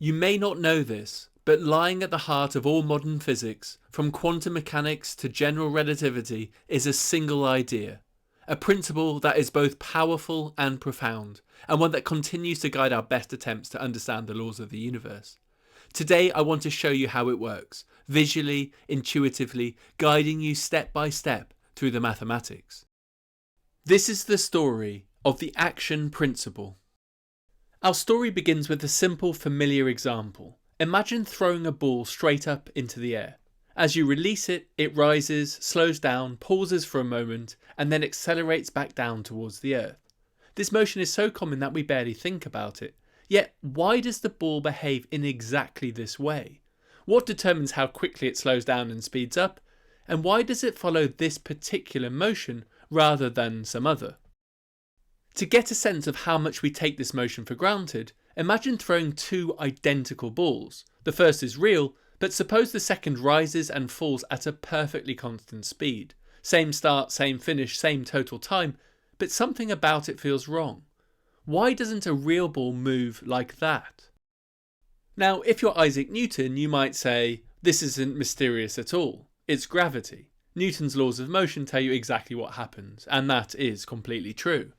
You may not know this, but lying at the heart of all modern physics, from quantum mechanics to general relativity, is a single idea. A principle that is both powerful and profound, and one that continues to guide our best attempts to understand the laws of the universe. Today I want to show you how it works, visually, intuitively, guiding you step by step through the mathematics. This is the story of the action principle. Our story begins with a simple, familiar example. Imagine throwing a ball straight up into the air. As you release it, it rises, slows down, pauses for a moment, and then accelerates back down towards the earth. This motion is so common that we barely think about it. Yet, why does the ball behave in exactly this way? What determines how quickly it slows down and speeds up? And why does it follow this particular motion rather than some other? To get a sense of how much we take this motion for granted, imagine throwing two identical balls. The first is real, but suppose the second rises and falls at a perfectly constant speed. Same start, same finish, same total time, but something about it feels wrong. Why doesn't a real ball move like that? Now, if you're Isaac Newton, you might say, this isn't mysterious at all. It's gravity. Newton's laws of motion tell you exactly what happens, and that is completely true.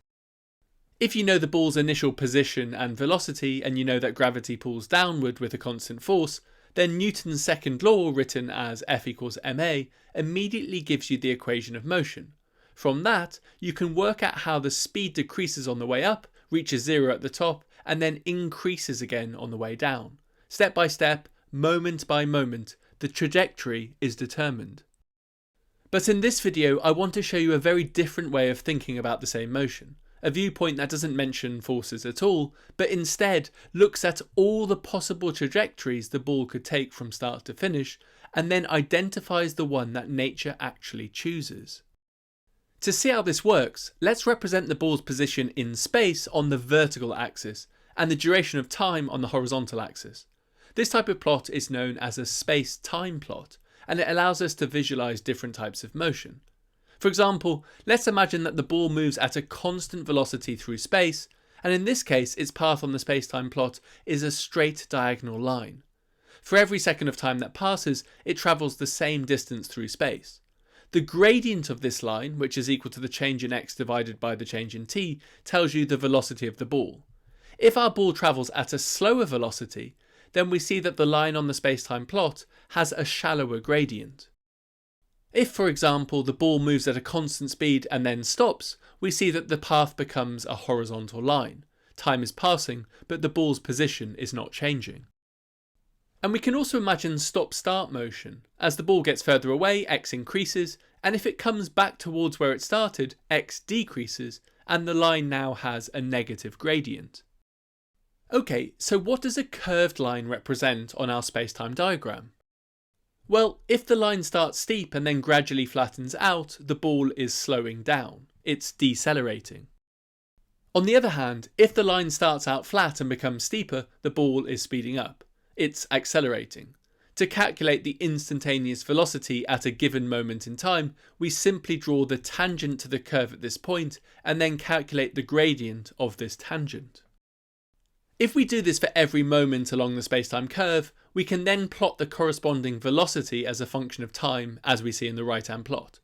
If you know the ball's initial position and velocity, and you know that gravity pulls downward with a constant force, then Newton's second law, written as F equals ma, immediately gives you the equation of motion. From that, you can work out how the speed decreases on the way up, reaches zero at the top, and then increases again on the way down. Step by step, moment by moment, the trajectory is determined. But in this video, I want to show you a very different way of thinking about the same motion. A viewpoint that doesn't mention forces at all, but instead looks at all the possible trajectories the ball could take from start to finish, and then identifies the one that nature actually chooses. To see how this works, let's represent the ball's position in space on the vertical axis, and the duration of time on the horizontal axis. This type of plot is known as a space-time plot, and it allows us to visualize different types of motion. For example, let's imagine that the ball moves at a constant velocity through space, and in this case its path on the space-time plot is a straight diagonal line. For every second of time that passes, it travels the same distance through space. The gradient of this line, which is equal to the change in x divided by the change in t, tells you the velocity of the ball. If our ball travels at a slower velocity, then we see that the line on the space-time plot has a shallower gradient. If, for example, the ball moves at a constant speed and then stops, we see that the path becomes a horizontal line. Time is passing, but the ball's position is not changing. And we can also imagine stop-start motion. As the ball gets further away, x increases, and if it comes back towards where it started, x decreases, and the line now has a negative gradient. Okay, so what does a curved line represent on our space-time diagram? Well, if the line starts steep and then gradually flattens out, the ball is slowing down. It's decelerating. On the other hand, if the line starts out flat and becomes steeper, the ball is speeding up. It's accelerating. To calculate the instantaneous velocity at a given moment in time, we simply draw the tangent to the curve at this point and then calculate the gradient of this tangent. If we do this for every moment along the spacetime curve, we can then plot the corresponding velocity as a function of time, as we see in the right-hand plot.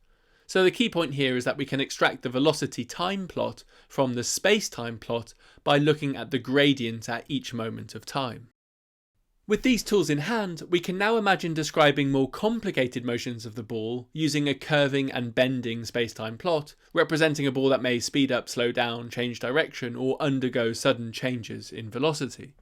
So the key point here is that we can extract the velocity time plot from the spacetime plot by looking at the gradient at each moment of time. With these tools in hand, we can now imagine describing more complicated motions of the ball using a curving and bending spacetime plot, representing a ball that may speed up, slow down, change direction, or undergo sudden changes in velocity.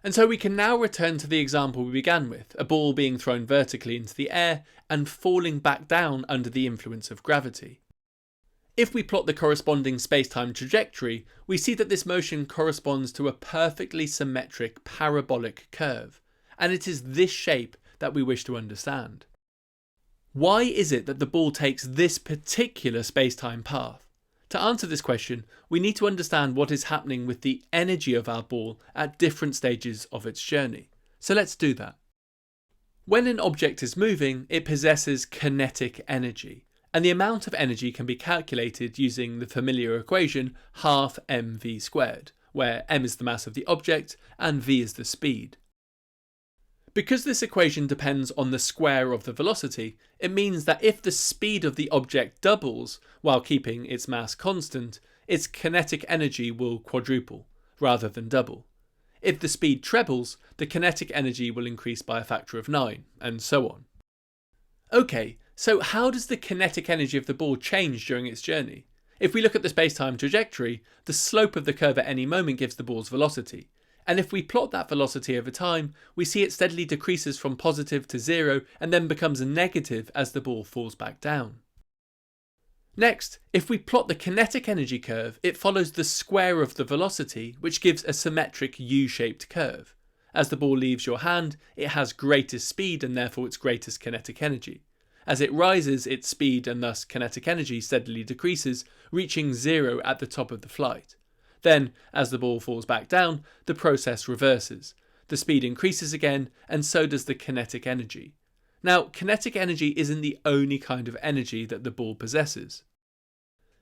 And so we can now return to the example we began with, a ball being thrown vertically into the air and falling back down under the influence of gravity. If we plot the corresponding spacetime trajectory, we see that this motion corresponds to a perfectly symmetric parabolic curve, and it is this shape that we wish to understand. Why is it that the ball takes this particular spacetime path? To answer this question, we need to understand what is happening with the energy of our ball at different stages of its journey. So let's do that. When an object is moving, it possesses kinetic energy, and the amount of energy can be calculated using the familiar equation half mv squared, where m is the mass of the object and v is the speed. Because this equation depends on the square of the velocity, it means that if the speed of the object doubles while keeping its mass constant, its kinetic energy will quadruple, rather than double. If the speed trebles, the kinetic energy will increase by a factor of 9, and so on. Okay, so how does the kinetic energy of the ball change during its journey? If we look at the space-time trajectory, the slope of the curve at any moment gives the ball's velocity. And if we plot that velocity over time, we see it steadily decreases from positive to 0 and then becomes negative as the ball falls back down. Next, if we plot the kinetic energy curve, it follows the square of the velocity, which gives a symmetric U-shaped curve. As the ball leaves your hand, it has greatest speed and therefore its greatest kinetic energy. As it rises, its speed and thus kinetic energy steadily decreases, reaching 0 at the top of the flight. Then, as the ball falls back down, the process reverses. The speed increases again, and so does the kinetic energy. Now, kinetic energy isn't the only kind of energy that the ball possesses.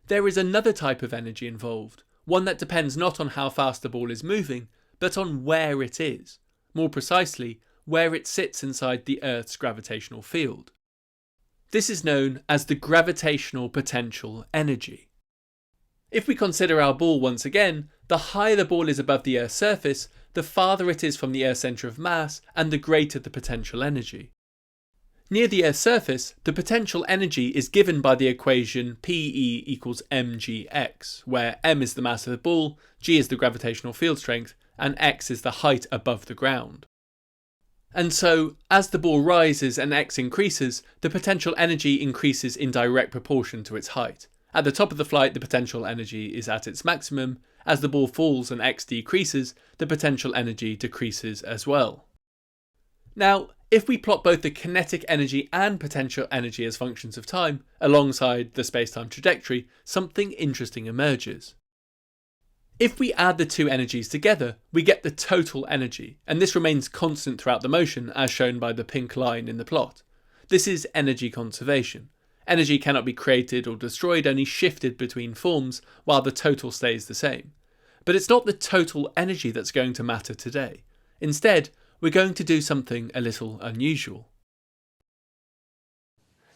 There is another type of energy involved, one that depends not on how fast the ball is moving, but on where it is. More precisely, where it sits inside the Earth's gravitational field. This is known as the gravitational potential energy. If we consider our ball once again, the higher the ball is above the Earth's surface, the farther it is from the Earth's centre of mass and the greater the potential energy. Near the Earth's surface, the potential energy is given by the equation PE equals mgx, where m is the mass of the ball, g is the gravitational field strength, and x is the height above the ground. And so, as the ball rises and x increases, the potential energy increases in direct proportion to its height. At the top of the flight, the potential energy is at its maximum. As the ball falls and x decreases, the potential energy decreases as well. Now, if we plot both the kinetic energy and potential energy as functions of time, alongside the space-time trajectory, something interesting emerges. If we add the two energies together, we get the total energy, and this remains constant throughout the motion, as shown by the pink line in the plot. This is energy conservation. Energy cannot be created or destroyed, only shifted between forms, while the total stays the same. But it's not the total energy that's going to matter today. Instead, we're going to do something a little unusual.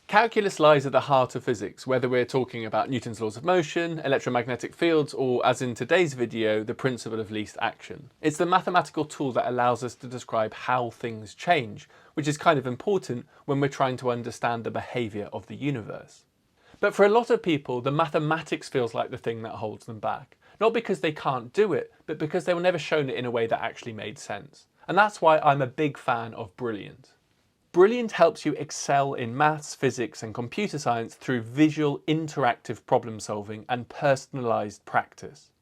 Calculus lies at the heart of physics, whether we're talking about Newton's laws of motion, electromagnetic fields, or, as in today's video, the principle of least action. It's the mathematical tool that allows us to describe how things change, which is kind of important when we're trying to understand the behaviour of the universe. But for a lot of people, the mathematics feels like the thing that holds them back. Not because they can't do it, but because they were never shown it in a way that actually made sense. And that's why I'm a big fan of Brilliant. Brilliant helps you excel in maths, physics and computer science through visual, interactive problem solving and personalised practice.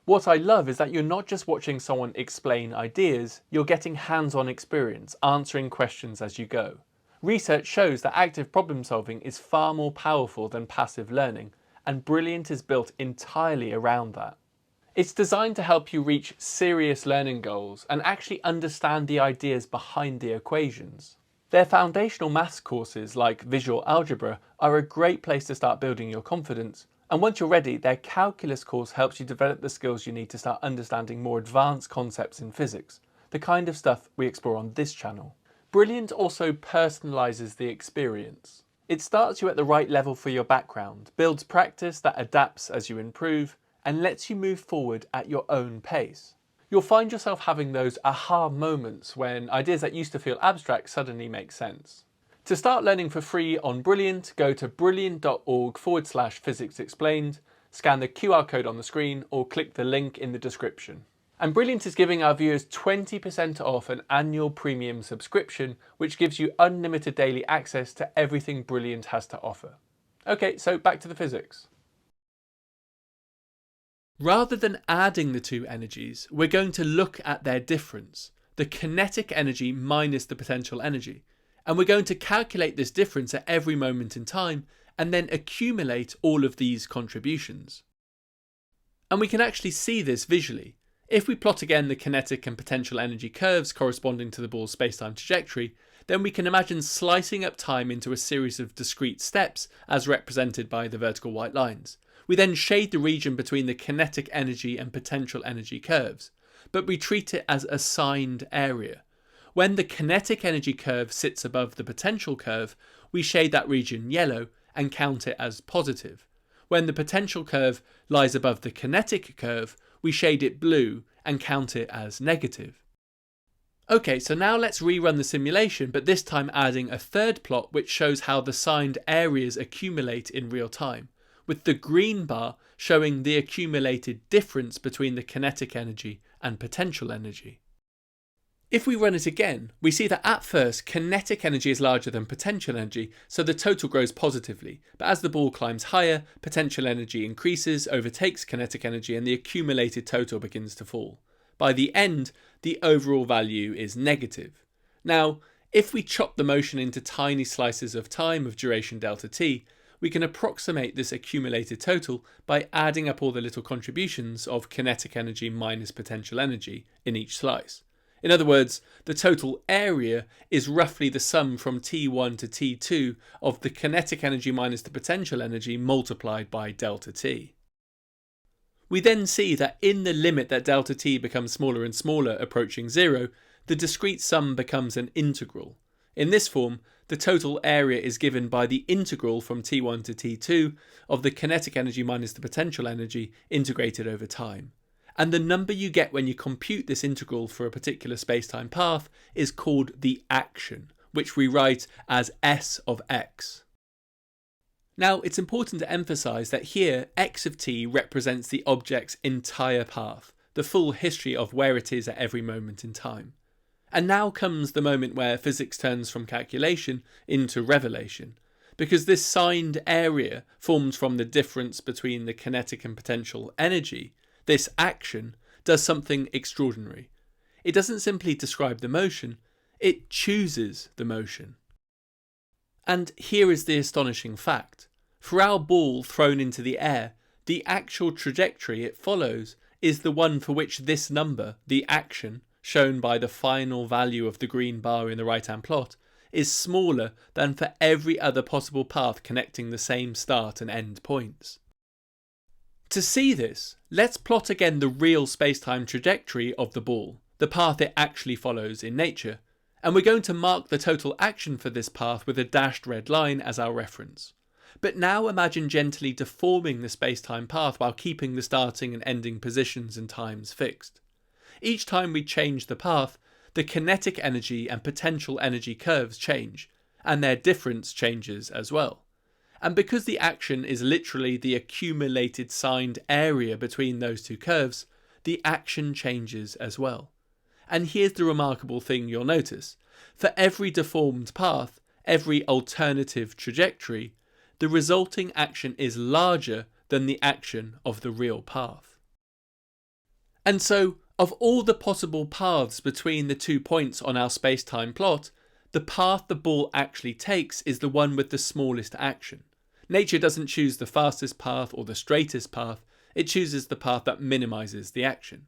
What I love is that you're not just watching someone explain ideas, you're getting hands-on experience, answering questions as you go. Research shows that active problem solving is far more powerful than passive learning, and Brilliant is built entirely around that. It's designed to help you reach serious learning goals and actually understand the ideas behind the equations. Their foundational maths courses like visual algebra are a great place to start building your confidence, and once you're ready, their calculus course helps you develop the skills you need to start understanding more advanced concepts in physics, the kind of stuff we explore on this channel. Brilliant also personalises the experience. It starts you at the right level for your background, builds practice that adapts as you improve, and lets you move forward at your own pace. You'll find yourself having those aha moments when ideas that used to feel abstract suddenly make sense. To start learning for free on Brilliant, go to brilliant.org/physics explained, scan the QR code on the screen or click the link in the description. And Brilliant is giving our viewers 20% off an annual premium subscription, which gives you unlimited daily access to everything Brilliant has to offer. Okay, so back to the physics. Rather than adding the two energies, we're going to look at their difference, the kinetic energy minus the potential energy, and we're going to calculate this difference at every moment in time and then accumulate all of these contributions. And we can actually see this visually. If we plot again the kinetic and potential energy curves corresponding to the ball's space-time trajectory, then we can imagine slicing up time into a series of discrete steps as represented by the vertical white lines. We then shade the region between the kinetic energy and potential energy curves, but we treat it as a signed area. When the kinetic energy curve sits above the potential curve, we shade that region yellow and count it as positive. When the potential curve lies above the kinetic curve, we shade it blue and count it as negative. Okay, so now let's rerun the simulation, but this time adding a third plot which shows how the signed areas accumulate in real time, with the green bar showing the accumulated difference between the kinetic energy and potential energy. If we run it again, we see that at first kinetic energy is larger than potential energy, so the total grows positively, but as the ball climbs higher, potential energy increases, overtakes kinetic energy, and the accumulated total begins to fall. By the end, the overall value is negative. Now, if we chop the motion into tiny slices of time of duration delta t, we can approximate this accumulated total by adding up all the little contributions of kinetic energy minus potential energy in each slice. In other words, the total area is roughly the sum from t1 to t2 of the kinetic energy minus the potential energy multiplied by delta t. We then see that in the limit that delta t becomes smaller and smaller approaching zero, the discrete sum becomes an integral. In this form, the total area is given by the integral from t1 to t2 of the kinetic energy minus the potential energy integrated over time. And the number you get when you compute this integral for a particular spacetime path is called the action, which we write as s of x. Now, it's important to emphasise that here x of t represents the object's entire path, the full history of where it is at every moment in time. And now comes the moment where physics turns from calculation into revelation, because this signed area formed from the difference between the kinetic and potential energy, this action, does something extraordinary. It doesn't simply describe the motion, it chooses the motion. And here is the astonishing fact. For our ball thrown into the air, the actual trajectory it follows is the one for which this number, the action, shown by the final value of the green bar in the right-hand plot, is smaller than for every other possible path connecting the same start and end points. To see this, let's plot again the real spacetime trajectory of the ball, the path it actually follows in nature, and we're going to mark the total action for this path with a dashed red line as our reference. But now imagine gently deforming the spacetime path while keeping the starting and ending positions and times fixed. Each time we change the path, the kinetic energy and potential energy curves change, and their difference changes as well. And because the action is literally the accumulated signed area between those two curves, the action changes as well. And here's the remarkable thing you'll notice. For every deformed path, every alternative trajectory, the resulting action is larger than the action of the real path. And so, of all the possible paths between the 2 points on our space-time plot, the path the ball actually takes is the one with the smallest action. Nature doesn't choose the fastest path or the straightest path, it chooses the path that minimises the action.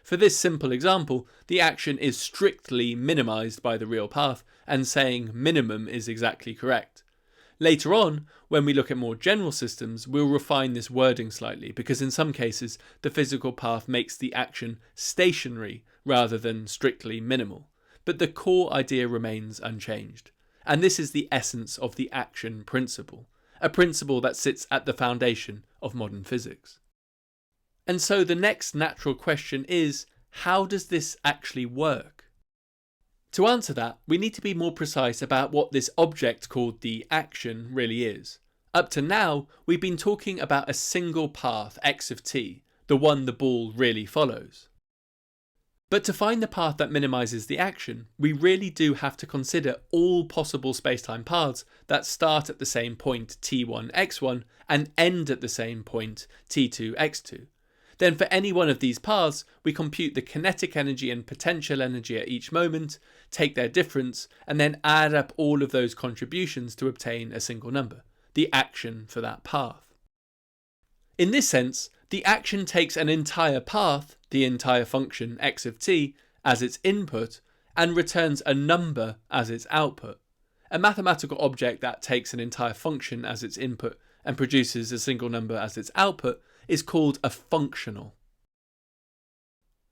For this simple example, the action is strictly minimised by the real path, and saying minimum is exactly correct. Later on, when we look at more general systems, we'll refine this wording slightly, because in some cases the physical path makes the action stationary rather than strictly minimal. But the core idea remains unchanged. And this is the essence of the action principle, a principle that sits at the foundation of modern physics. And so the next natural question is, how does this actually work? To answer that, we need to be more precise about what this object called the action really is. Up to now, we've been talking about a single path, x of t, the one the ball really follows. But to find the path that minimises the action, we really do have to consider all possible spacetime paths that start at the same point t1, x1 and end at the same point t2, x2. Then for any one of these paths, we compute the kinetic energy and potential energy at each moment, take their difference, and then add up all of those contributions to obtain a single number, the action for that path. In this sense, the action takes an entire path, the entire function x of t, as its input, and returns a number as its output. A mathematical object that takes an entire function as its input and produces a single number as its output is called a functional.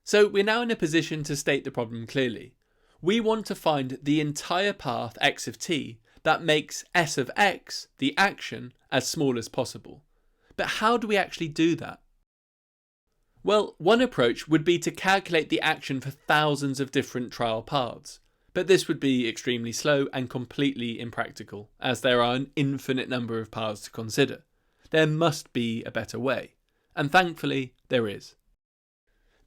So we're now in a position to state the problem clearly. We want to find the entire path x of t that makes s of x, the action, as small as possible. But how do we actually do that? Well, one approach would be to calculate the action for thousands of different trial paths, but this would be extremely slow and completely impractical, as there are an infinite number of paths to consider. There must be a better way, and thankfully there is.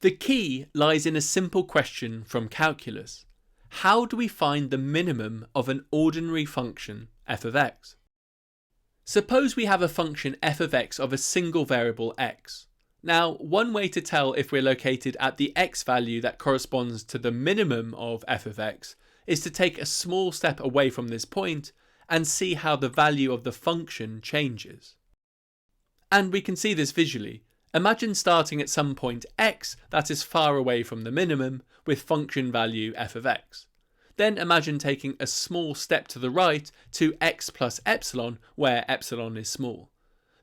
The key lies in a simple question from calculus. How do we find the minimum of an ordinary function f of x? Suppose we have a function f of x of a single variable x. Now, one way to tell if we're located at the x value that corresponds to the minimum of f of x is to take a small step away from this point and see how the value of the function changes. And we can see this visually. Imagine starting at some point x that is far away from the minimum with function value f of x. Then imagine taking a small step to the right to x plus epsilon where epsilon is small.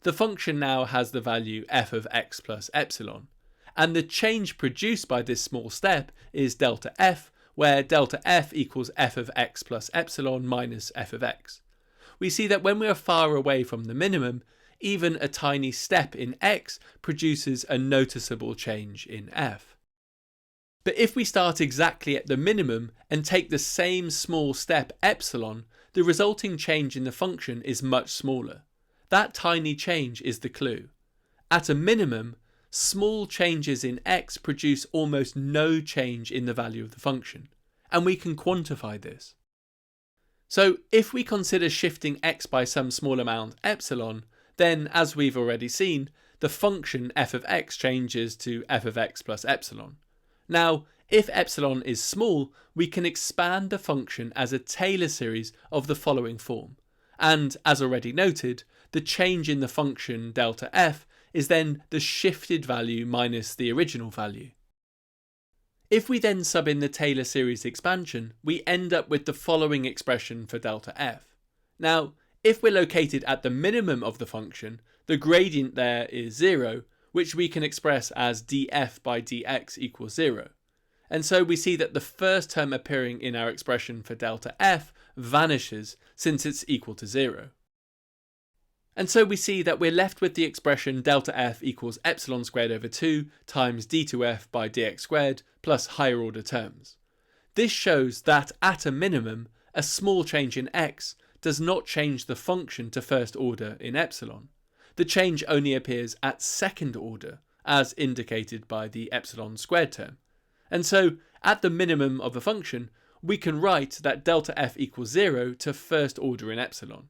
The function now has the value f of x plus epsilon, and the change produced by this small step is delta f, where delta f equals f of x plus epsilon minus f of x. We see that when we are far away from the minimum, even a tiny step in x produces a noticeable change in f. But if we start exactly at the minimum and take the same small step epsilon, the resulting change in the function is much smaller. That tiny change is the clue. At a minimum, small changes in x produce almost no change in the value of the function, and we can quantify this. So if we consider shifting x by some small amount epsilon, then as we've already seen, the function f of x changes to f of x plus epsilon. Now, if epsilon is small, we can expand the function as a Taylor series of the following form. And as already noted, the change in the function delta f is then the shifted value minus the original value. If we then sub in the Taylor series expansion, we end up with the following expression for delta f. Now, if we're located at the minimum of the function, the gradient there is 0, which we can express as df by dx equals 0. And so we see that the first term appearing in our expression for delta f vanishes since it's equal to 0. And so we see that we're left with the expression delta f equals epsilon squared over 2 times d2f by dx squared plus higher order terms. This shows that at a minimum, a small change in x does not change the function to first order in epsilon. The change only appears at second order, as indicated by the epsilon squared term. And so, at the minimum of a function, we can write that delta f equals 0 to first order in epsilon.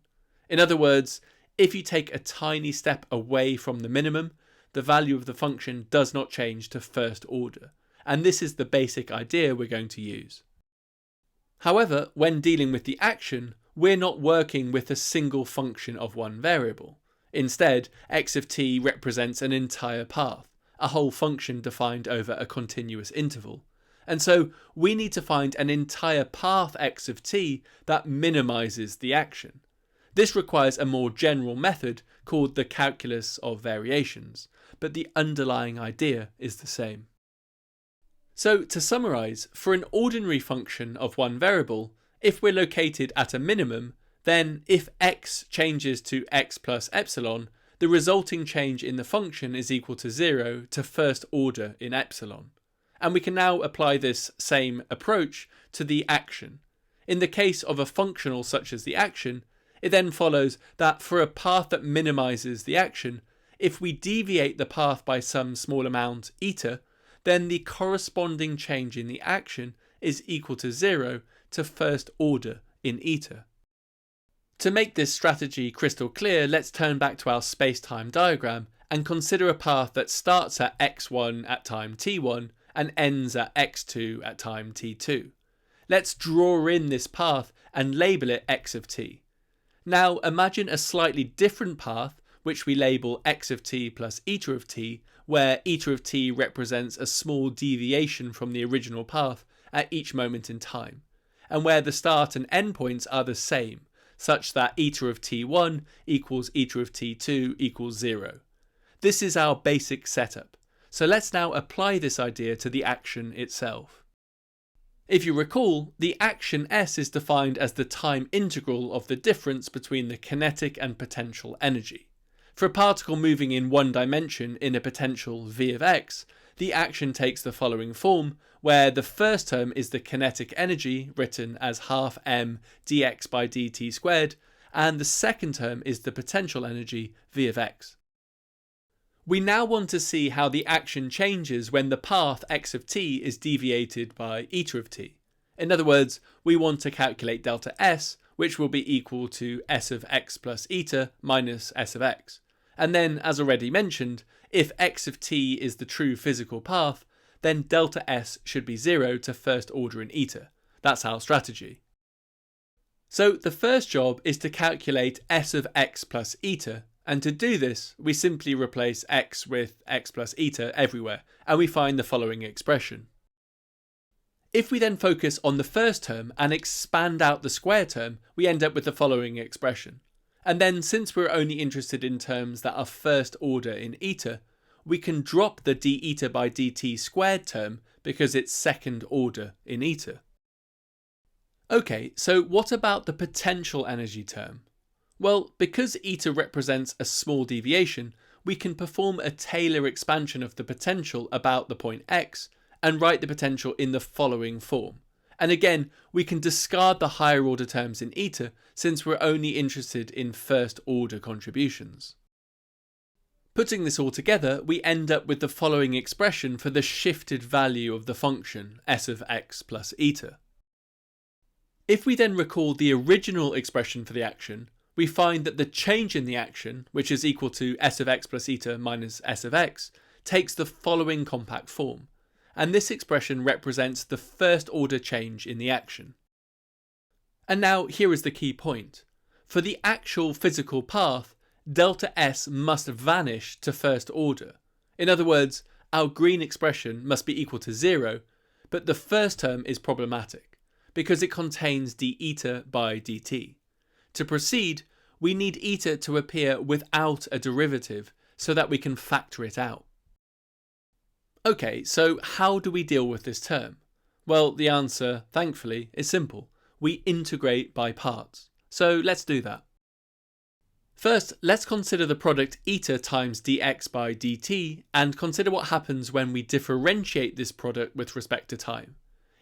In other words, if you take a tiny step away from the minimum, the value of the function does not change to first order. And this is the basic idea we're going to use. However, when dealing with the action, we're not working with a single function of one variable. Instead, x of t represents an entire path, a whole function defined over a continuous interval. And so we need to find an entire path x of t that minimizes the action. This requires a more general method called the calculus of variations, but the underlying idea is the same. So to summarize, for an ordinary function of one variable, if we're located at a minimum, then if x changes to x plus epsilon, the resulting change in the function is equal to 0 to first order in epsilon. And we can now apply this same approach to the action. In the case of a functional such as the action, it then follows that for a path that minimizes the action, if we deviate the path by some small amount eta, then the corresponding change in the action is equal to 0 to first order in eta. To make this strategy crystal clear, let's turn back to our space-time diagram and consider a path that starts at x1 at time t1 and ends at x2 at time t2. Let's draw in this path and label it x of t. Now imagine a slightly different path which we label x of t plus eta of t, where eta of t represents a small deviation from the original path at each moment in time, and where the start and end points are the same, such that eta of t1 equals eta of t2 equals 0. This is our basic setup, so let's now apply this idea to the action itself. If you recall, the action S is defined as the time integral of the difference between the kinetic and potential energy. For a particle moving in one dimension in a potential v of x, the action takes the following form, where the first term is the kinetic energy, written as half m dx by dt squared, and the second term is the potential energy, v of x. We now want to see how the action changes when the path x of t is deviated by eta of t. In other words, we want to calculate delta s, which will be equal to s of x plus eta minus s of x. And then, as already mentioned, if x of t is the true physical path, then delta s should be 0 to first order in eta. That's our strategy. So the first job is to calculate s of x plus eta, and to do this we simply replace x with x plus eta everywhere, and we find the following expression. If we then focus on the first term and expand out the square term, we end up with the following expression. And then, since we're only interested in terms that are first order in eta, we can drop the d eta by dt squared term because it's second order in eta. Okay, so what about the potential energy term? Well, because eta represents a small deviation, we can perform a Taylor expansion of the potential about the point x and write the potential in the following form. And again, we can discard the higher order terms in eta since we're only interested in first order contributions. Putting this all together, we end up with the following expression for the shifted value of the function s of x plus eta. If we then recall the original expression for the action, we find that the change in the action, which is equal to s of x plus eta minus s of x, takes the following compact form, and this expression represents the first order change in the action. And now here is the key point. For the actual physical path, delta s must vanish to first order. In other words, our green expression must be equal to 0, but the first term is problematic because it contains d eta by dt. To proceed, we need eta to appear without a derivative so that we can factor it out. Okay, so how do we deal with this term? Well, the answer, thankfully, is simple. We integrate by parts. So let's do that. First, let's consider the product eta times dx by dt and consider what happens when we differentiate this product with respect to time.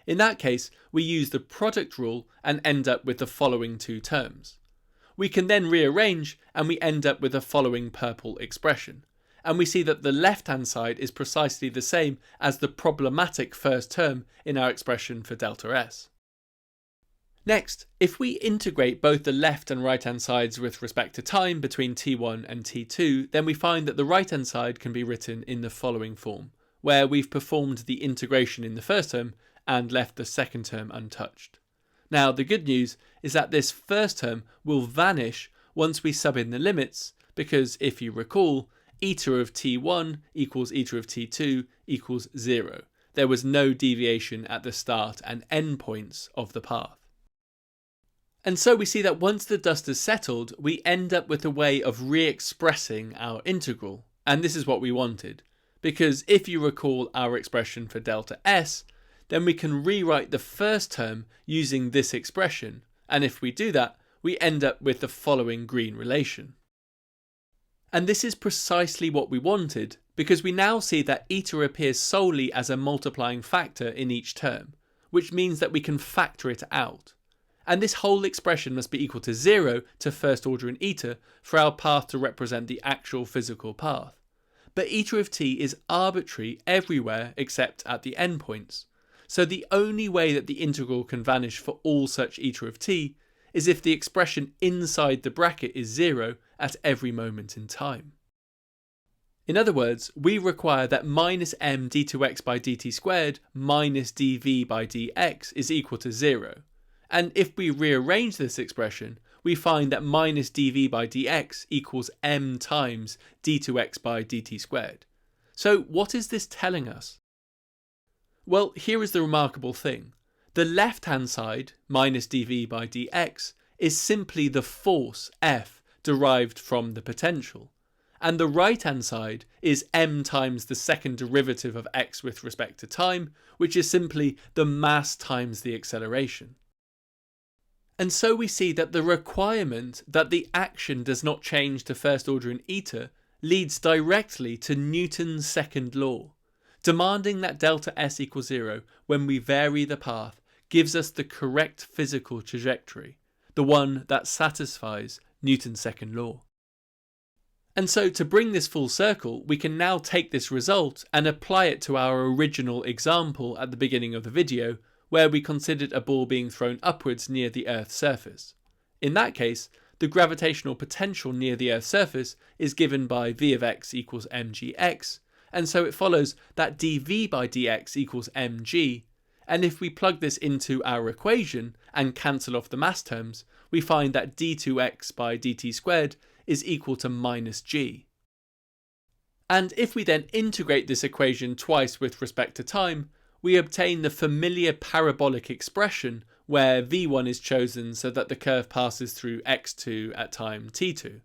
In that case, we use the product rule and end up with the following two terms. We can then rearrange and we end up with the following purple expression. And we see that the left-hand side is precisely the same as the problematic first term in our expression for delta s. Next, if we integrate both the left and right-hand sides with respect to time between t1 and t2, then we find that the right-hand side can be written in the following form, where we've performed the integration in the first term and left the second term untouched. Now, the good news is that this first term will vanish once we sub in the limits, because if you recall, eta of t1 equals eta of t2 equals 0. There was no deviation at the start and end points of the path. And so we see that once the dust has settled, we end up with a way of re-expressing our integral. And this is what we wanted, because if you recall our expression for delta s, then we can rewrite the first term using this expression, and if we do that, we end up with the following green relation. And this is precisely what we wanted, because we now see that eta appears solely as a multiplying factor in each term, which means that we can factor it out. And this whole expression must be equal to 0 to first order in eta for our path to represent the actual physical path. But eta of t is arbitrary everywhere except at the endpoints. So the only way that the integral can vanish for all such eta of t is if the expression inside the bracket is 0 at every moment in time. In other words, we require that minus m d2x by dt squared minus dv by dx is equal to 0. And if we rearrange this expression, we find that minus dv by dx equals m times d2x by dt squared. So what is this telling us? Well, here is the remarkable thing. The left-hand side, minus dv by dx, is simply the force F derived from the potential. and the right hand side is m times the second derivative of x with respect to time, which is simply the mass times the acceleration. And so we see that the requirement that the action does not change to first order in eta leads directly to Newton's second law. Demanding that delta s equals 0 when we vary the path gives us the correct physical trajectory, the one that satisfies Newton's second law. And so to bring this full circle, we can now take this result and apply it to our original example at the beginning of the video, where we considered a ball being thrown upwards near the Earth's surface. In that case, the gravitational potential near the Earth's surface is given by v of x equals mgx, and so it follows that dv by dx equals mg, and if we plug this into our equation and cancel off the mass terms, we find that d2x by dt squared is equal to minus g. And if we then integrate this equation twice with respect to time, we obtain the familiar parabolic expression where v1 is chosen so that the curve passes through x2 at time t2.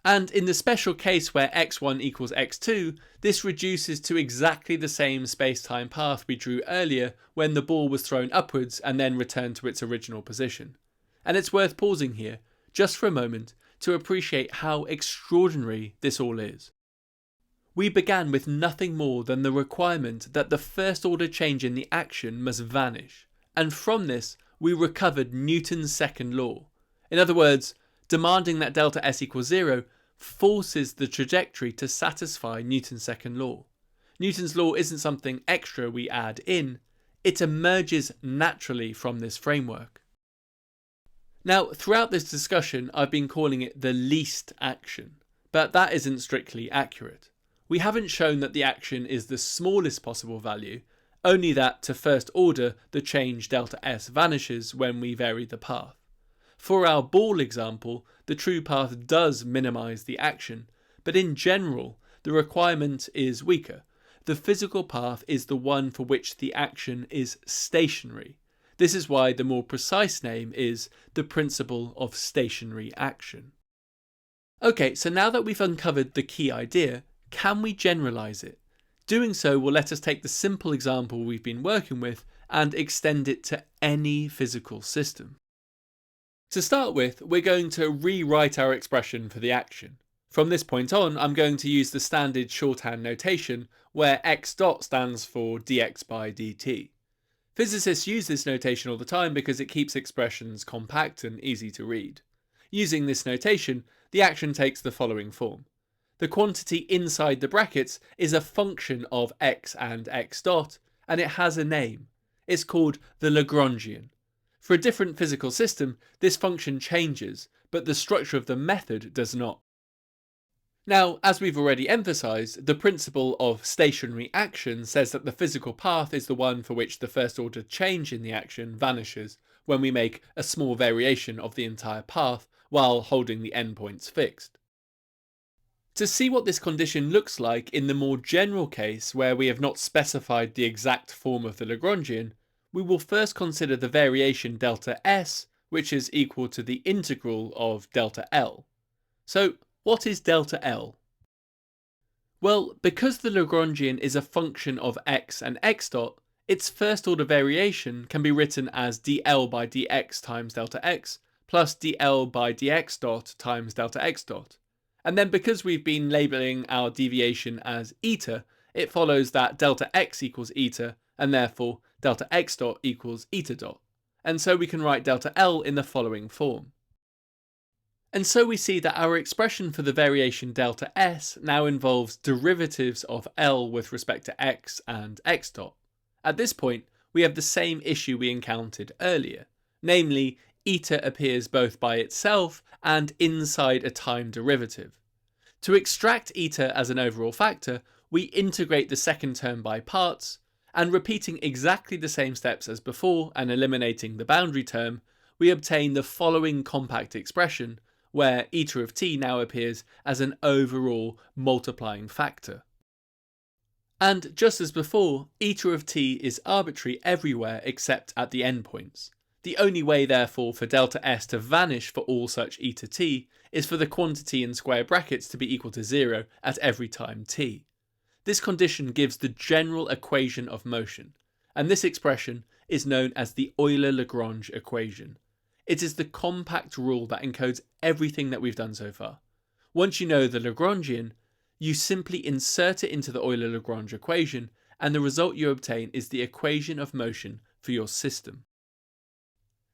And in the special case where x1 equals x2, this reduces to exactly the same space-time path we drew earlier when the ball was thrown upwards and then returned to its original position. And it's worth pausing here, just for a moment, to appreciate how extraordinary this all is. We began with nothing more than the requirement that the first order change in the action must vanish, and from this we recovered Newton's second law. In other words, demanding that delta s equals 0 forces the trajectory to satisfy Newton's second law. Newton's law isn't something extra we add in, it emerges naturally from this framework. Now, throughout this discussion, I've been calling it the least action, but that isn't strictly accurate. We haven't shown that the action is the smallest possible value, only that to first order the change delta s vanishes when we vary the path. For our ball example, the true path does minimise the action, but in general, the requirement is weaker. The physical path is the one for which the action is stationary. This is why the more precise name is the principle of stationary action. Okay, so now that we've uncovered the key idea, can we generalise it? Doing so will let us take the simple example we've been working with and extend it to any physical system. To start with, we're going to rewrite our expression for the action. From this point on, I'm going to use the standard shorthand notation where x dot stands for dx by dt. Physicists use this notation all the time because it keeps expressions compact and easy to read. Using this notation, the action takes the following form. The quantity inside the brackets is a function of x and x dot, and it has a name. It's called the Lagrangian. For a different physical system, this function changes, but the structure of the method does not. Now, as we've already emphasised, the principle of stationary action says that the physical path is the one for which the first order change in the action vanishes when we make a small variation of the entire path while holding the endpoints fixed. To see what this condition looks like in the more general case where we have not specified the exact form of the Lagrangian, we will first consider the variation delta s, which is equal to the integral of delta L. So, what is delta L? Well, because the Lagrangian is a function of x and x dot, its first order variation can be written as dl by dx times delta x plus dl by dx dot times delta x dot. And then because we've been labelling our deviation as eta, it follows that delta x equals eta, and therefore delta x dot equals eta dot. And so we can write delta L in the following form. And so we see that our expression for the variation delta s now involves derivatives of L with respect to x and x dot. At this point, we have the same issue we encountered earlier, namely eta appears both by itself and inside a time derivative. To extract eta as an overall factor, we integrate the second term by parts, and repeating exactly the same steps as before and eliminating the boundary term, we obtain the following compact expression, where eta of t now appears as an overall multiplying factor. And just as before, eta of t is arbitrary everywhere except at the endpoints. The only way therefore for delta S to vanish for all such e to t is for the quantity in square brackets to be equal to 0 at every time t. This condition gives the general equation of motion, and this expression is known as the Euler-Lagrange equation. It is the compact rule that encodes everything that we've done so far. Once you know the Lagrangian, you simply insert it into the Euler-Lagrange equation, and the result you obtain is the equation of motion for your system.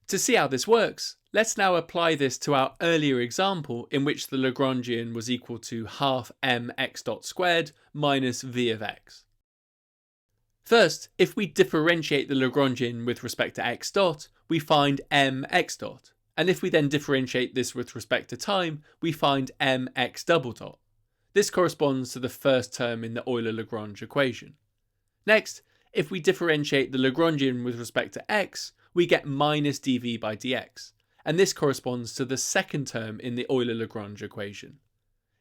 To see how this works, let's now apply this to our earlier example in which the Lagrangian was equal to half mx dot squared minus v of x. First, if we differentiate the Lagrangian with respect to x dot, we find mx dot, and if we then differentiate this with respect to time, we find mx double dot. This corresponds to the first term in the Euler-Lagrange equation. Next, if we differentiate the Lagrangian with respect to x, we get minus dv by dx, and this corresponds to the second term in the Euler-Lagrange equation.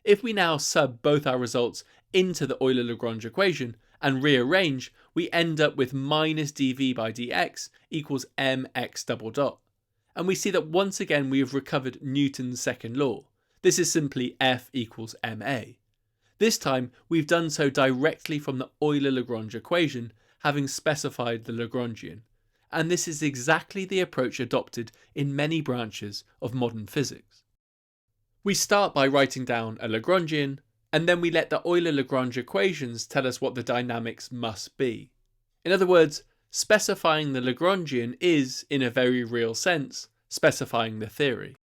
If we now sub both our results into the Euler-Lagrange equation and rearrange, we end up with minus dv by dx equals mx double dot. And we see that once again we have recovered Newton's second law. This is simply F equals ma. This time we've done so directly from the Euler-Lagrange equation, having specified the Lagrangian. And this is exactly the approach adopted in many branches of modern physics. We start by writing down a Lagrangian, and then we let the Euler-Lagrange equations tell us what the dynamics must be. In other words, specifying the Lagrangian is, in a very real sense, specifying the theory.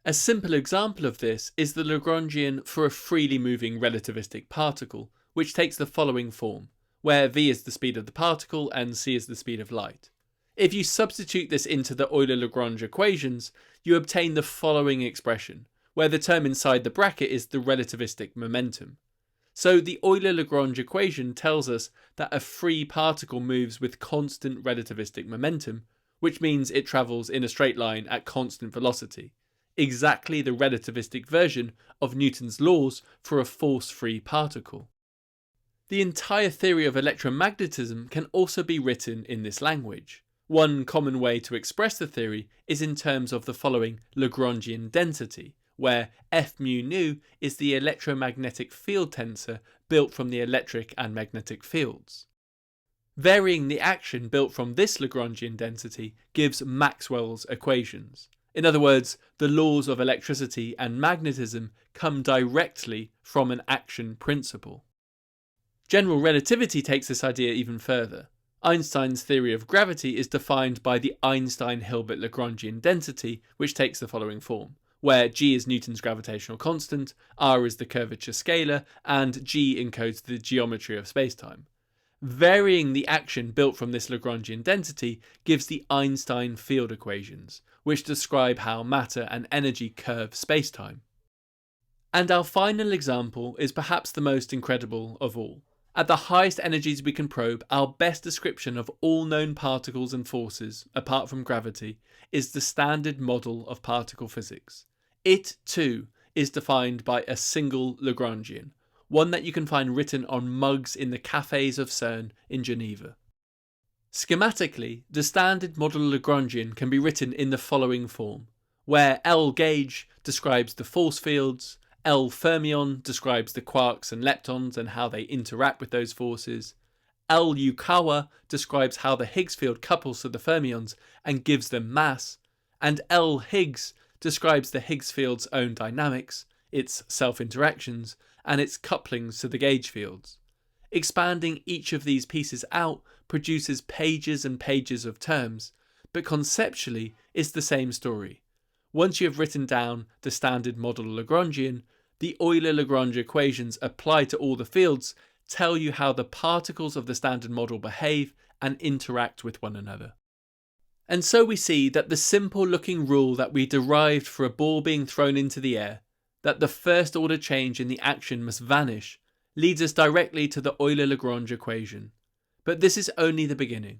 A simple example of this is the Lagrangian for a freely moving relativistic particle, which takes the following form, where v is the speed of the particle and c is the speed of light. If you substitute this into the Euler-Lagrange equations, you obtain the following expression, where the term inside the bracket is the relativistic momentum. So the Euler-Lagrange equation tells us that a free particle moves with constant relativistic momentum, which means it travels in a straight line at constant velocity, exactly the relativistic version of Newton's laws for a force-free particle. The entire theory of electromagnetism can also be written in this language. One common way to express the theory is in terms of the following Lagrangian density, where F mu nu is the electromagnetic field tensor built from the electric and magnetic fields. Varying the action built from this Lagrangian density gives Maxwell's equations. In other words, the laws of electricity and magnetism come directly from an action principle. General relativity takes this idea even further. Einstein's theory of gravity is defined by the Einstein-Hilbert Lagrangian density, which takes the following form, where g is Newton's gravitational constant, r is the curvature scalar, and g encodes the geometry of spacetime. Varying the action built from this Lagrangian density gives the Einstein field equations, which describe how matter and energy curve spacetime. And our final example is perhaps the most incredible of all. At the highest energies we can probe, our best description of all known particles and forces, apart from gravity, is the standard model of particle physics. It, too, is defined by a single Lagrangian, one that you can find written on mugs in the cafes of CERN in Geneva. Schematically, the standard model Lagrangian can be written in the following form, where L gauge describes the force fields, L fermion describes the quarks and leptons and how they interact with those forces, L Yukawa describes how the Higgs field couples to the fermions and gives them mass, and L Higgs describes the Higgs field's own dynamics, its self-interactions, and its couplings to the gauge fields. Expanding each of these pieces out produces pages and pages of terms, but conceptually it's the same story. Once you have written down the standard model Lagrangian, the Euler-Lagrange equations applied to all the fields tell you how the particles of the standard model behave and interact with one another. And so we see that the simple looking rule that we derived for a ball being thrown into the air, that the first order change in the action must vanish, leads us directly to the Euler-Lagrange equation. But this is only the beginning.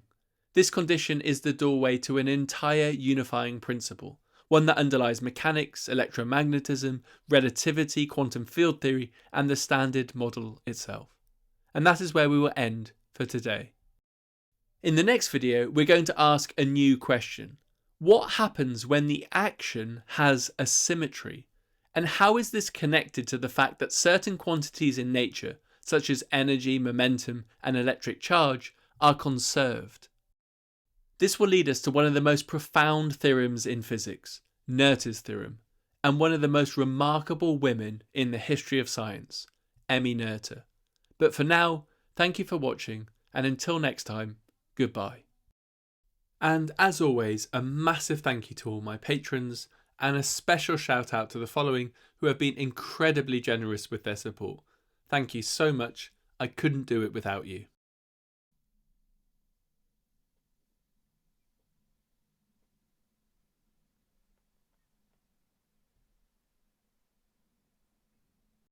This condition is the doorway to an entire unifying principle, one that underlies mechanics, electromagnetism, relativity, quantum field theory, and the standard model itself. And that is where we will end for today. In the next video, we're going to ask a new question. What happens when the action has a symmetry? And how is this connected to the fact that certain quantities in nature, such as energy, momentum, and electric charge, are conserved? This will lead us to one of the most profound theorems in physics, Noether's theorem, and one of the most remarkable women in the history of science, Emmy Noether. But for now, thank you for watching, and until next time, goodbye. And as always, a massive thank you to all my patrons, and a special shout out to the following who have been incredibly generous with their support. Thank you so much. I couldn't do it without you.